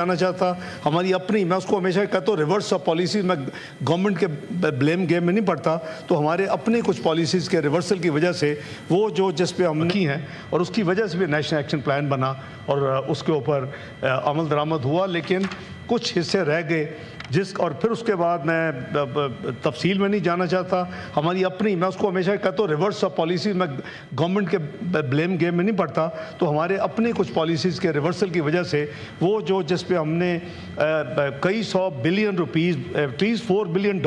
आना चाहता हमारी अपनी, मैं उसको हमेशा कहता हूँ रिवर्स ऑफ पॉलिसीज, मैं गवर्नमेंट के ब्लेम गेम में नहीं पड़ता, तो हमारे अपने कुछ पॉलिसीज़ के रिवर्सल की वजह से वो जो जिस पे हम की हैं और उसकी वजह से भी नेशनल एक्शन प्लान बना और उसके ऊपर अमल दरामद हुआ, लेकिन कुछ हिस्से रह गए और फिर उसके बाद मैं तफसील में नहीं जाना चाहता, हमारी अपनी, मैं उसको हमेशा कहता हूँ रिवर्स ऑफ पॉलिसीज, मैं गवर्नमेंट के ब्लेम गेम में नहीं पड़ता, तो हमारे अपने कुछ पॉलिसीज़ के रिवर्सल की वजह से वो जो जिस पे हमने कई सौ बिलियन रुपीज़, एटलीस्ट $4 बिलियन,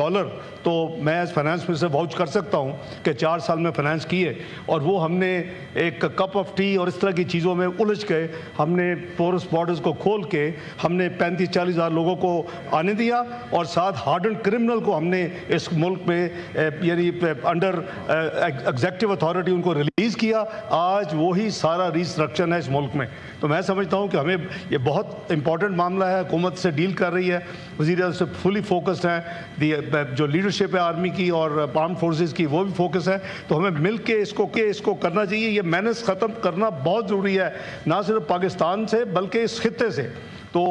तो मैं एज फाइनेंस मिनिस्टर वाउच कर सकता हूँ कि 4 साल में फाइनेंस किए, और वो हमने एक कप ऑफ टी और इस तरह की चीज़ों में उलझ गए, हमने पोरस बॉर्डर्स को खोल के हमने 35-40 हज़ार लोगों को आने दिया और साथ हार्डन क्रिमिनल को हमने इस मुल्क में यानी अंडर एग्जेक्टिव अथॉरिटी उनको रिलीज़ किया। आज वही सारा रिस्ट्रक्शन है इस मुल्क में। तो मैं समझता हूँ कि हमें ये बहुत इंपॉर्टेंट मामला है, हुकूमत से डील कर रही है, वज़ीर से फुली फोकस्ड हैं, जो लीडरशिप है आर्मी की और आर्म फोर्सेस की वो भी फोकस है, तो हमें मिल के इसको करना चाहिए। ये मैनेज ख़त्म करना बहुत ज़रूरी है, ना सिर्फ पाकिस्तान से बल्कि इस खित्ते से। तो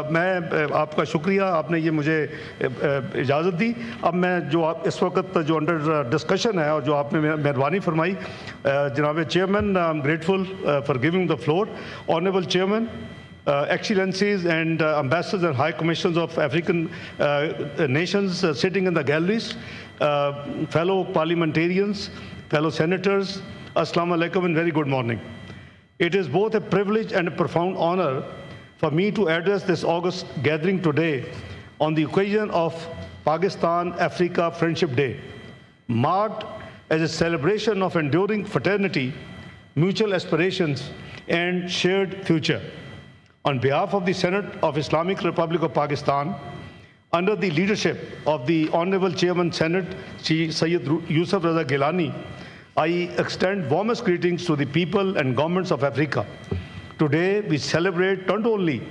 मैं आपका शुक्रिया, आपने ये मुझे इजाज़त दी। अब मैं जो आप इस वक्त जो अंडर डिस्कशन है और जो आपने मेहरबानी फरमाई, जनाब chairman, I am grateful for giving the floor. Honourable chairman, Excellencies and ambassadors and high commissioners of African nations sitting in the galleries, fellow parliamentarians, fellow senators, Assalamu alaikum and very good morning. It is both a privilege and a profound honor for me to address this August gathering today on the occasion of Pakistan-Africa Friendship Day, marked as a celebration of enduring fraternity, mutual aspirations, and shared future. On behalf of the Senate of Islamic Republic of Pakistan, under the leadership of the Honorable Chairman Senate, Sayyid Yusuf Raza Gilani, I extend warmest greetings to the people and governments of Africa. Today, we celebrate not only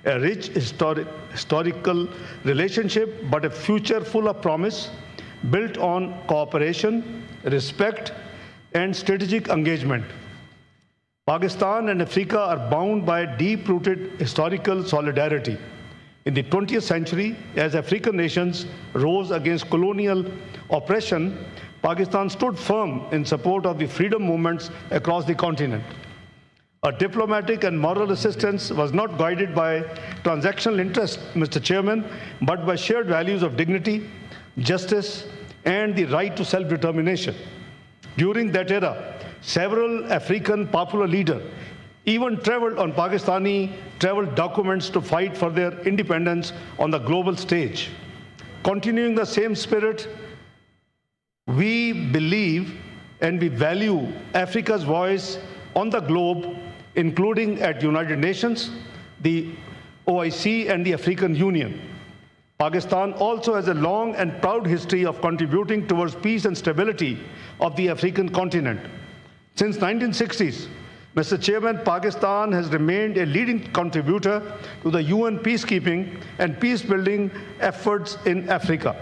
a rich historical relationship, but a future full of promise, built on cooperation, respect, and strategic engagement. Pakistan and Africa are bound by deep-rooted historical solidarity. In the 20th century, as African nations rose against colonial oppression, Pakistan stood firm in support of the freedom movements across the continent. Our diplomatic and moral assistance was not guided by transactional interest, Mr. Chairman, but by shared values of dignity, justice, and the right to self-determination. During that era, several African popular leaders even traveled on Pakistani travel documents to fight for their independence on the global stage. Continuing the same spirit, we believe and we value Africa's voice on the globe, including at United Nations, the OIC, and the African Union. Pakistan also has a long and proud history of contributing towards peace and stability of the African continent. Since 1960s, Mr. Chairman, Pakistan has remained a leading contributor to the UN peacekeeping and peace-building efforts in Africa.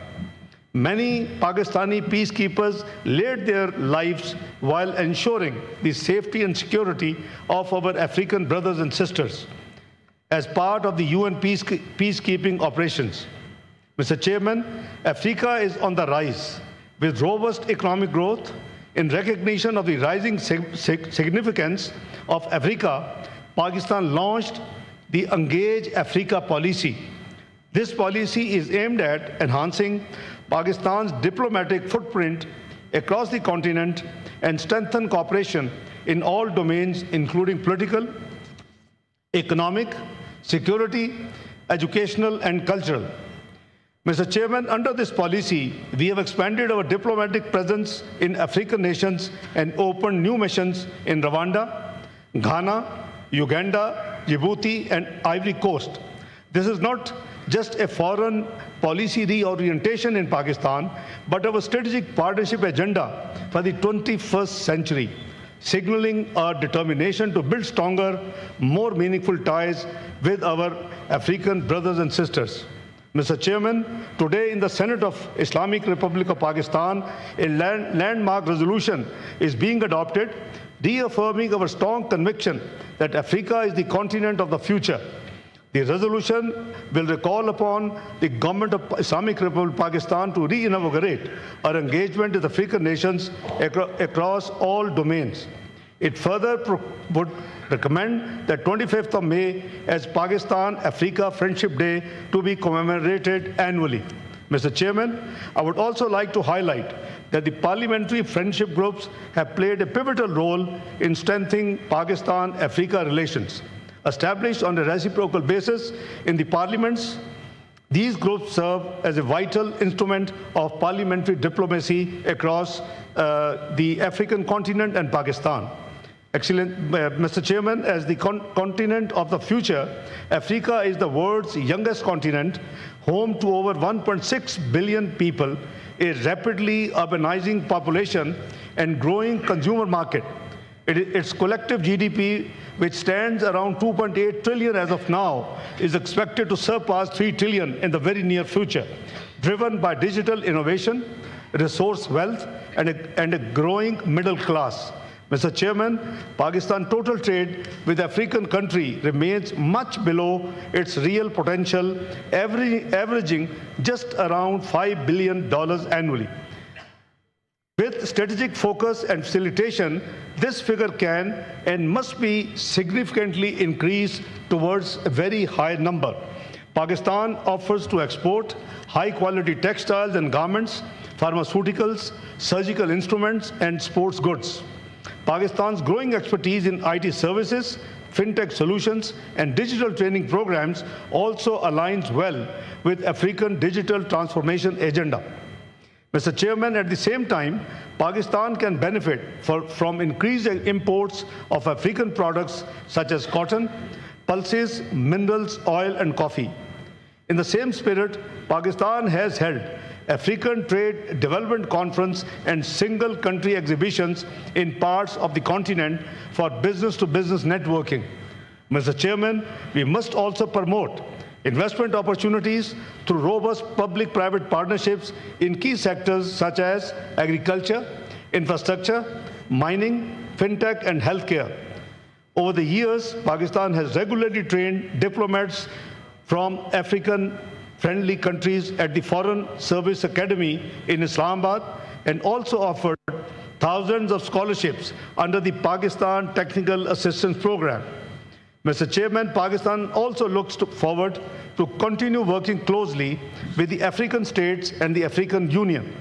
Many Pakistani peacekeepers laid their lives while ensuring the safety and security of our African brothers and sisters as part of the UN peacekeeping operations. Mr. Chairman, Africa is on the rise with robust economic growth. In recognition of the rising significance of Africa, Pakistan launched the Engage Africa policy. This policy is aimed at enhancing Pakistan's diplomatic footprint across the continent and strengthen cooperation in all domains, including political, economic, security, educational, and cultural. Mr. Chairman, under this policy, we have expanded our diplomatic presence in African nations and opened new missions in Rwanda, Ghana, Uganda, Djibouti, and Ivory Coast. This is not just a foreign policy reorientation in Pakistan, but our strategic partnership agenda for the 21st century, signaling our determination to build stronger, more meaningful ties with our African brothers and sisters. Mr. Chairman, today in the Senate of Islamic Republic of Pakistan, a landmark resolution is being adopted, reaffirming our strong conviction that Africa is the continent of the future. The resolution will recall upon the government of Islamic Republic of Pakistan to reinvigorate our engagement with African nations across all domains. It further would recommend the 25th of May as Pakistan-Africa Friendship Day to be commemorated annually. Mr. Chairman, I would also like to highlight that the parliamentary friendship groups have played a pivotal role in strengthening Pakistan-Africa relations. Established on a reciprocal basis in the parliaments, these groups serve as a vital instrument of parliamentary diplomacy across the African continent and Pakistan. Excellent, Mr. Chairman, as the continent of the future, Africa is the world's youngest continent, home to over 1.6 billion people, a rapidly urbanizing population, and growing consumer market. Its collective GDP, which stands around 2.8 trillion as of now, is expected to surpass 3 trillion in the very near future, driven by digital innovation, resource wealth, and a growing middle class. Mr. Chairman, Pakistan's total trade with African countries remains much below its real potential, averaging just around $5 billion annually. With strategic focus and facilitation, this figure can and must be significantly increased towards a very high number. Pakistan offers to export high-quality textiles and garments, pharmaceuticals, surgical instruments, and sports goods. Pakistan's growing expertise in IT services, fintech solutions, and digital training programs also aligns well with African digital transformation agenda. Mr. Chairman, at the same time, Pakistan can benefit from increased imports of African products such as cotton, pulses, minerals, oil, and coffee. In the same spirit, Pakistan has held African Trade Development Conference and single country exhibitions in parts of the continent for business-to-business networking. Mr. Chairman, we must also promote investment opportunities through robust public-private partnerships in key sectors such as agriculture, infrastructure, mining, fintech, and healthcare. Over the years, Pakistan has regularly trained diplomats from African-friendly countries at the Foreign Service Academy in Islamabad and also offered thousands of scholarships under the Pakistan Technical Assistance Program. Mr. Chairman, Pakistan also looks forward to continue working closely with the African states and the African Union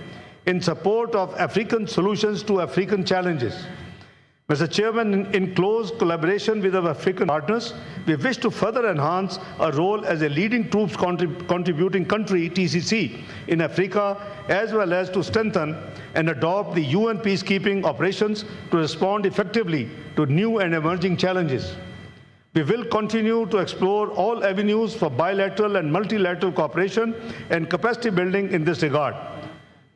in support of African solutions to African challenges. Mr. Chairman, in close collaboration with our African partners, we wish to further enhance our role as a leading troops contributing country, TCC, in Africa, as well as to strengthen and adopt the UN peacekeeping operations to respond effectively to new and emerging challenges. We will continue to explore all avenues for bilateral and multilateral cooperation and capacity building in this regard.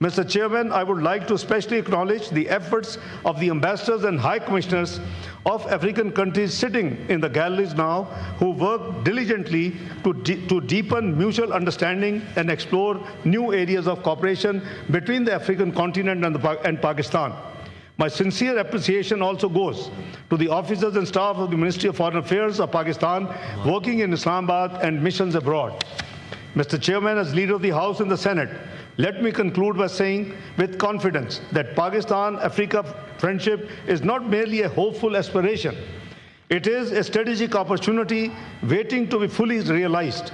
Mr. Chairman, I would like to especially acknowledge the efforts of the ambassadors and high commissioners of African countries sitting in the galleries now, who work diligently to deepen mutual understanding and explore new areas of cooperation between the African continent and Pakistan. My sincere appreciation also goes to the officers and staff of the Ministry of Foreign Affairs of Pakistan working in Islamabad and missions abroad. Mr. Chairman, as leader of the House and the Senate, let me conclude by saying with confidence that Pakistan-Africa friendship is not merely a hopeful aspiration. It is a strategic opportunity waiting to be fully realized.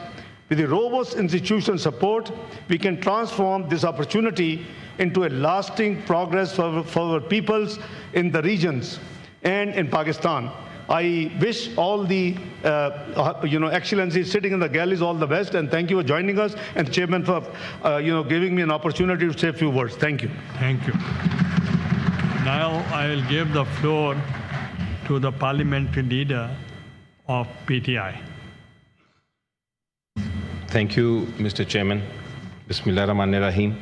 With the robust institutional support, we can transform this opportunity into a lasting progress for our peoples in the regions and in Pakistan. I wish all the excellencies sitting in the galleries all the best, and thank you for joining us, and Chairman for giving me an opportunity to say a few words. Thank you. Thank you. Now I will give the floor to the parliamentary leader of PTI. Thank you, Mr. Chairman. Bismillah ar-Rahman ar-Rahim.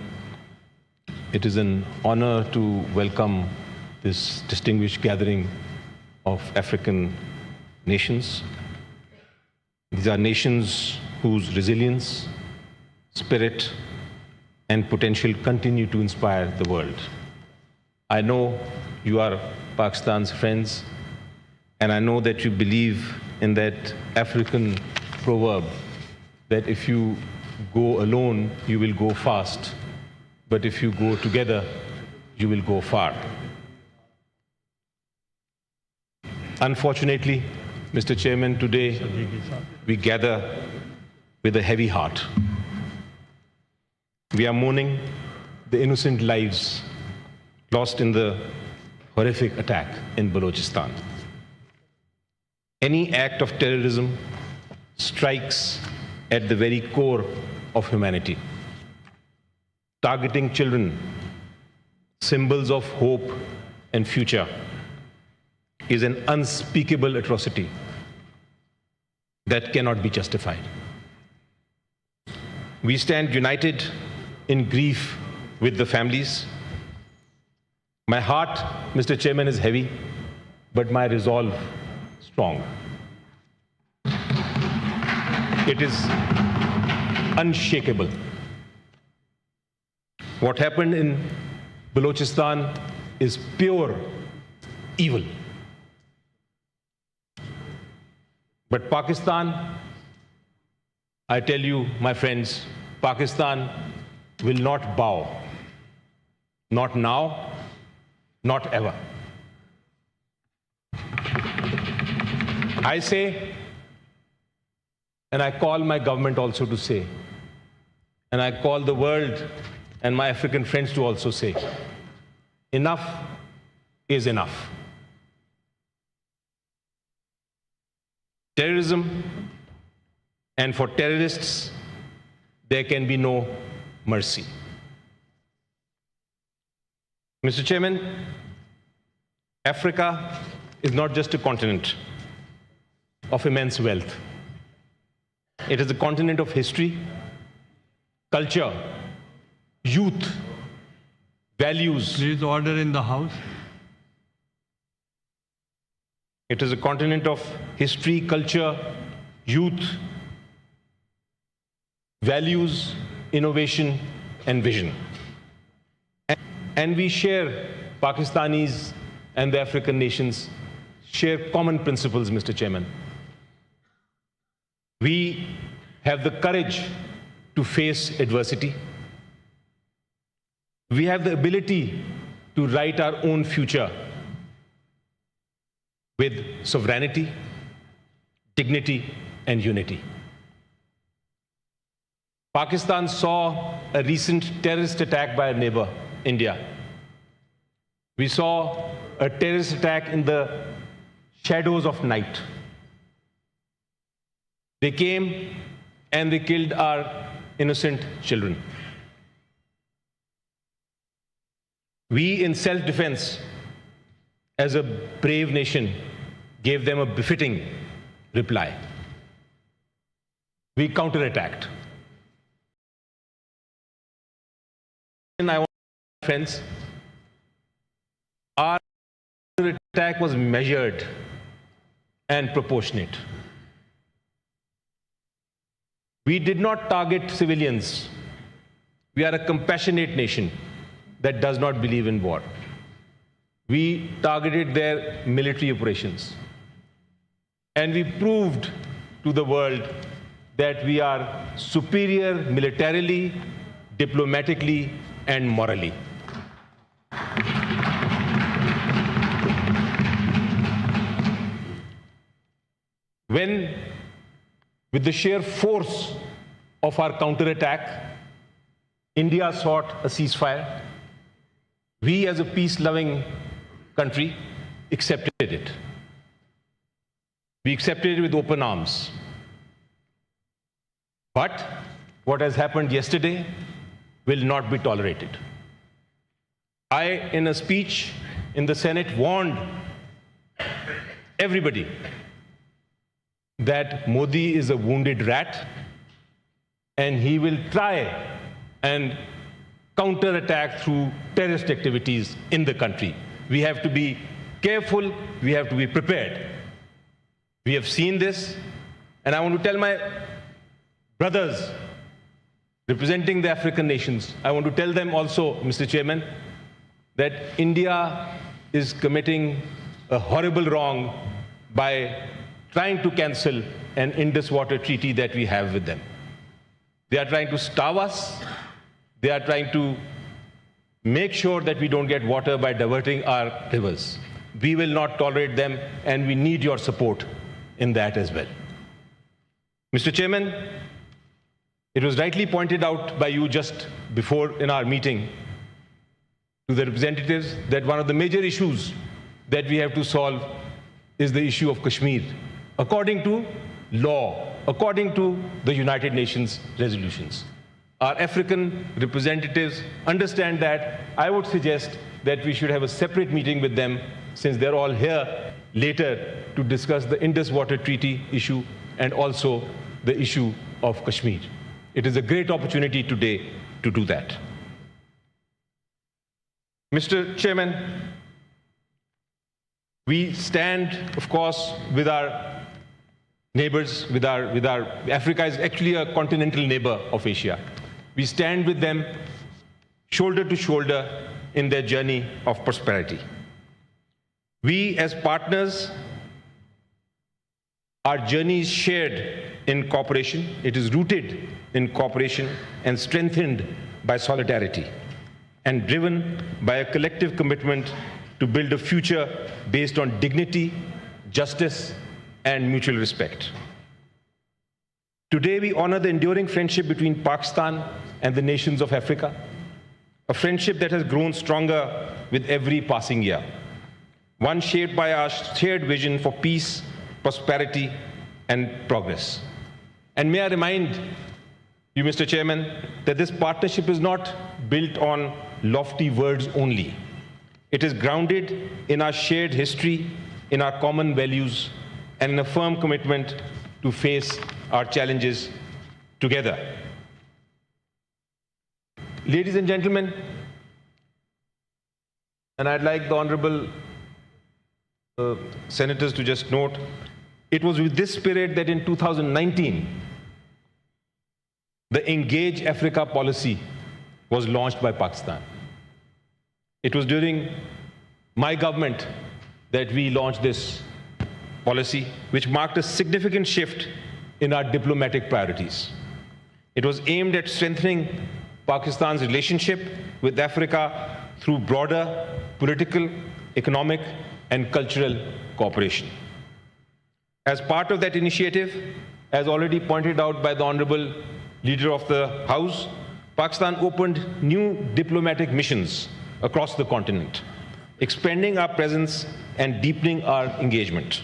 It is an honor to welcome this distinguished gathering of African nations. These are nations whose resilience, spirit, and potential continue to inspire the world. I know you are Pakistan's friends, and I know that you believe in that African proverb that if you go alone, you will go fast, but if you go together, you will go far. Unfortunately, Mr. Chairman, today we gather with a heavy heart. We are mourning the innocent lives lost in the horrific attack in Balochistan. Any act of terrorism strikes at the very core of humanity. Targeting children, symbols of hope and future, is an unspeakable atrocity that cannot be justified. We stand united in grief with the families. My heart, Mr. Chairman, is heavy, but my resolve strong. It is unshakable. What happened in Balochistan is pure evil. But Pakistan, I tell you, my friends, Pakistan will not bow. Not now, not ever. I say, and I call my government also to say, and I call the world and my African friends to also say, enough is enough. Terrorism, and for terrorists, there can be no mercy. Mr. Chairman, Africa is not just a continent of immense wealth. It is a continent of history, culture, youth, values. Please order in the House. It is a continent of history, culture, youth, values, innovation, and vision. And we share, Pakistanis and the African nations share common principles, Mr. Chairman. We have the courage to face adversity. We have the ability to write our own future with sovereignty, dignity, and unity. Pakistan saw a recent terrorist attack by a neighbor, India. We saw a terrorist attack in the shadows of night. They came and they killed our innocent children. We, in self-defense, as a brave nation, gave them a befitting reply. We counterattacked. And I want to say, friends, our attack was measured and proportionate. We did not target civilians. We are a compassionate nation that does not believe in war. We targeted their military operations. And we proved to the world that we are superior militarily, diplomatically, and morally. When, with the sheer force of our counterattack, India sought a ceasefire, we as a peace-loving country accepted it. We accepted it with open arms. But what has happened yesterday will not be tolerated. I, in a speech in the Senate, warned everybody that Modi is a wounded rat and he will try and counterattack through terrorist activities in the country. We have to be careful, we have to be prepared. We have seen this, and I want to tell my brothers representing the African nations, I want to tell them also, Mr. Chairman, that India is committing a horrible wrong by trying to cancel and Indus Water Treaty that we have with them. They are trying to starve us. They are trying to make sure that we don't get water by diverting our rivers. We will not tolerate them, and we need your support in that as well. Mr. Chairman, it was rightly pointed out by you just before in our meeting to the representatives that one of the major issues that we have to solve is the issue of Kashmir, according to law, according to the United Nations resolutions. Our African representatives understand that. I would suggest that we should have a separate meeting with them, since they're all here later to discuss the Indus Water Treaty issue and also the issue of Kashmir. It is a great opportunity today to do that. Mr. Chairman, we stand, of course, with our neighbors, Africa is actually a continental neighbor of Asia. We stand with them shoulder to shoulder in their journey of prosperity. We, as partners, our journey is shared in cooperation. It is rooted in cooperation and strengthened by solidarity, and driven by a collective commitment to build a future based on dignity, justice, and mutual respect. Today, we honor the enduring friendship between Pakistan and the nations of Africa, a friendship that has grown stronger with every passing year, one shaped by our shared vision for peace, prosperity, and progress. And may I remind you, Mr. Chairman, that this partnership is not built on lofty words only. It is grounded in our shared history, in our common values, and in a firm commitment to face our challenges together. Ladies and gentlemen, and I'd like the honorable senators to just note, it was with this spirit that in 2019, the Engage Africa policy was launched by Pakistan. It was during my government that we launched this policy, which marked a significant shift in our diplomatic priorities. It was aimed at strengthening Pakistan's relationship with Africa through broader political, economic, and cultural cooperation. As part of that initiative, as already pointed out by the Honorable Leader of the House, Pakistan opened new diplomatic missions across the continent, expanding our presence and deepening our engagement.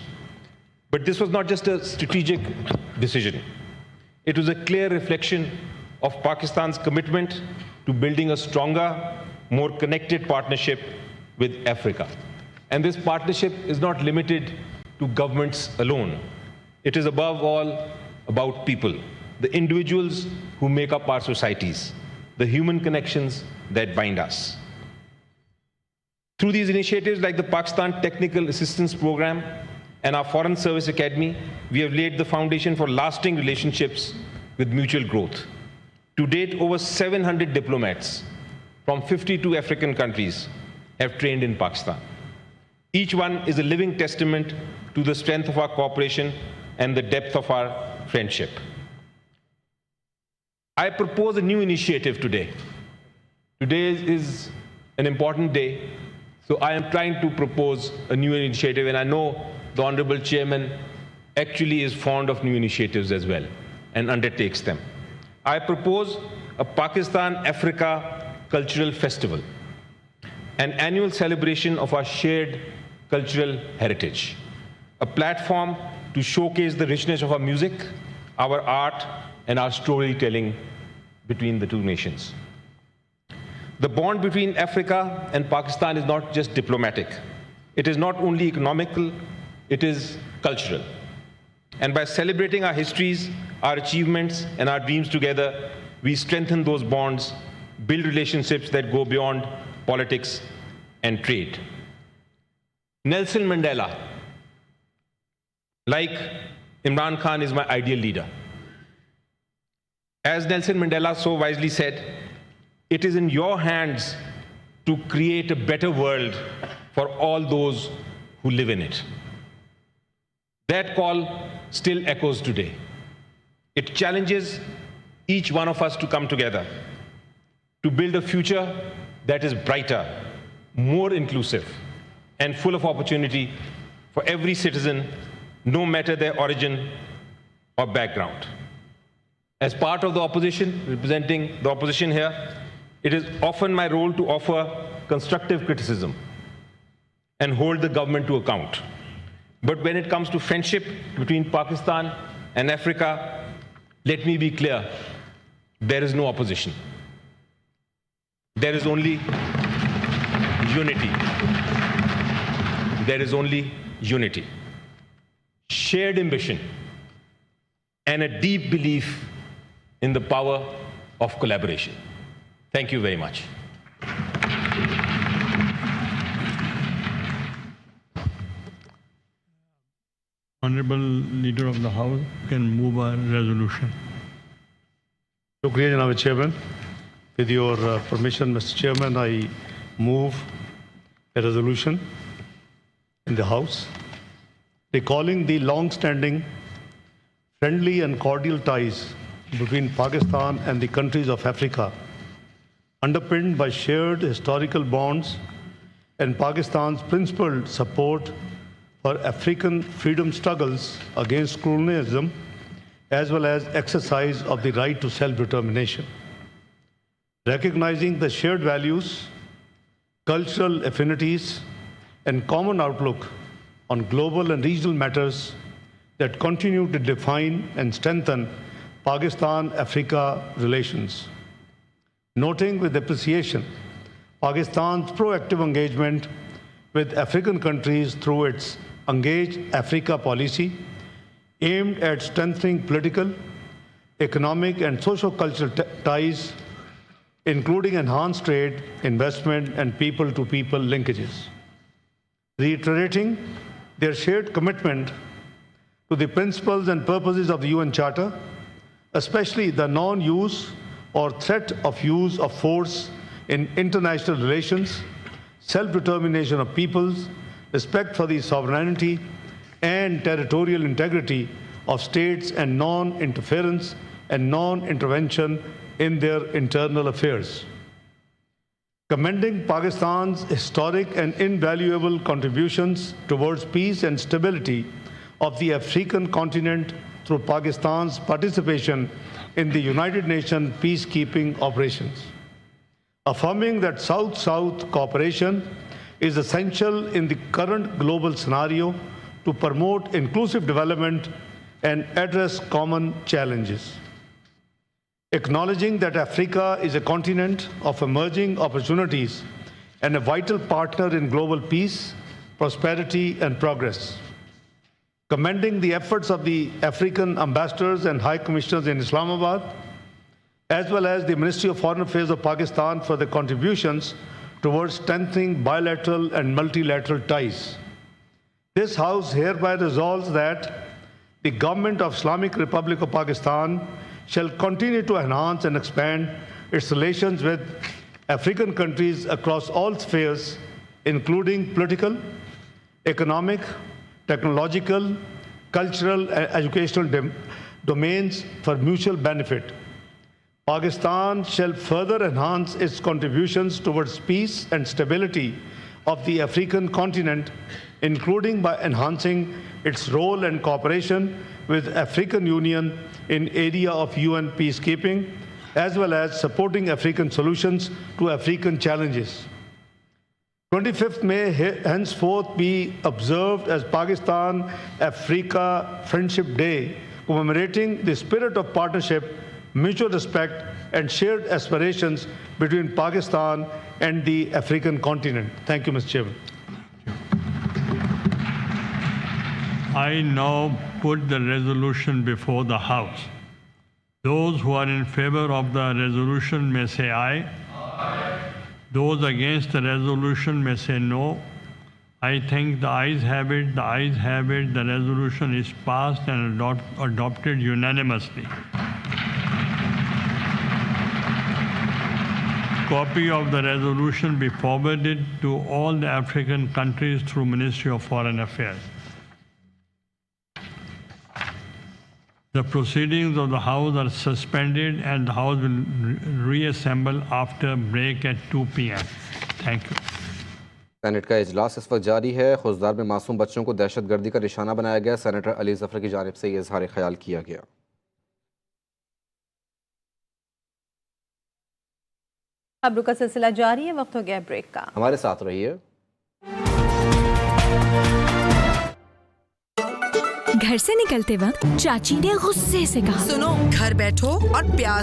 But this was not just a strategic decision. It was a clear reflection of Pakistan's commitment to building a stronger, more connected partnership with Africa. And this partnership is not limited to governments alone. It is above all about people, the individuals who make up our societies, the human connections that bind us. Through these initiatives like the Pakistan Technical Assistance Program and our Foreign Service Academy, we have laid the foundation for lasting relationships with mutual growth. To date, over 700 diplomats from 52 African countries have trained in Pakistan. Each one is a living testament to the strength of our cooperation and the depth of our friendship. I propose a new initiative today. Today is an important day, so I am trying to propose a new initiative, and I know the Honorable Chairman actually is fond of new initiatives as well and undertakes them. I propose a Pakistan-Africa Cultural Festival, an annual celebration of our shared cultural heritage, a platform to showcase the richness of our music, our art, and our storytelling between the two nations. The bond between Africa and Pakistan is not just diplomatic. It is not only economical, it is cultural. And by celebrating our histories, our achievements, and our dreams together, we strengthen those bonds, build relationships that go beyond politics and trade. Nelson Mandela, like Imran Khan, is my ideal leader. As Nelson Mandela so wisely said, it is in your hands to create a better world for all those who live in it. That call still echoes today. It challenges each one of us to come together to build a future that is brighter, more inclusive, and full of opportunity for every citizen, no matter their origin or background. As part of the opposition, representing the opposition here, it is often my role to offer constructive criticism and hold the government to account. But when it comes to friendship between Pakistan and Africa, let me be clear, there is no opposition. There is only unity. There is only unity. Shared ambition and a deep belief in the power of collaboration. Thank you very much. Honorable Leader of the House can move a resolution. Shukriya, Janab Chairman. With your permission, Mr. Chairman, I move a resolution in the House recalling the long-standing friendly and cordial ties between Pakistan and the countries of Africa, underpinned by shared historical bonds and Pakistan's principled support for African freedom struggles against colonialism, as well as exercise of the right to self-determination. Recognizing the shared values, cultural affinities, and common outlook on global and regional matters that continue to define and strengthen Pakistan-Africa relations. Noting with appreciation Pakistan's proactive engagement with African countries through its Engage Africa policy, aimed at strengthening political, economic, and socio-cultural ties, including enhanced trade, investment, and people-to-people linkages. Reiterating their shared commitment to the principles and purposes of the UN Charter, especially the non-use or threat of use of force in international relations, self-determination of peoples, respect for the sovereignty and territorial integrity of states, and non-interference and non-intervention in their internal affairs. Commending Pakistan's historic and invaluable contributions towards peace and stability of the African continent through Pakistan's participation in the United Nations peacekeeping operations. Affirming that South-South cooperation is essential in the current global scenario to promote inclusive development and address common challenges. Acknowledging that Africa is a continent of emerging opportunities and a vital partner in global peace, prosperity, and progress. Commending the efforts of the African ambassadors and high commissioners in Islamabad, as well as the Ministry of Foreign Affairs of Pakistan for their contributions towards strengthening bilateral and multilateral ties. This House hereby resolves that the Government of Islamic Republic of Pakistan shall continue to enhance and expand its relations with African countries across all spheres, including political, economic, technological, cultural, and educational domains for mutual benefit. Pakistan shall further enhance its contributions towards peace and stability of the African continent, including by enhancing its role and cooperation with African Union in area of UN peacekeeping, as well as supporting African solutions to African challenges. 25th May henceforth be observed as Pakistan-Africa Friendship Day, commemorating the spirit of partnership, mutual respect, and shared aspirations between Pakistan and the African continent. Thank you, Mr. Chairman. I now put the resolution before the House. Those who are in favor of the resolution may say aye. Aye. Those against the resolution may say no. I think the ayes have it, the ayes have it. The resolution is passed and adopted unanimously. Copy of the resolution be forwarded to all the African countries through Ministry of Foreign Affairs. The proceedings of the House are suspended and the House will reassemble after break at 2 p.m. Thank you. Senate का इजलास इस वक्त जारी है। खुजदार में मासूम बच्चों को दहशतगर्दी का निशाना बनाया गया। सेनेटर अली जफर की जानिब से ये इजहार ख्याल किया गया। खबरों का सिलसिला जारी है, वक्त हो गया ब्रेक का। हमारे साथ रहिए। घर से निकलते वक्त चाची ने गुस्से से कहा, सुनो, घर बैठो और प्याज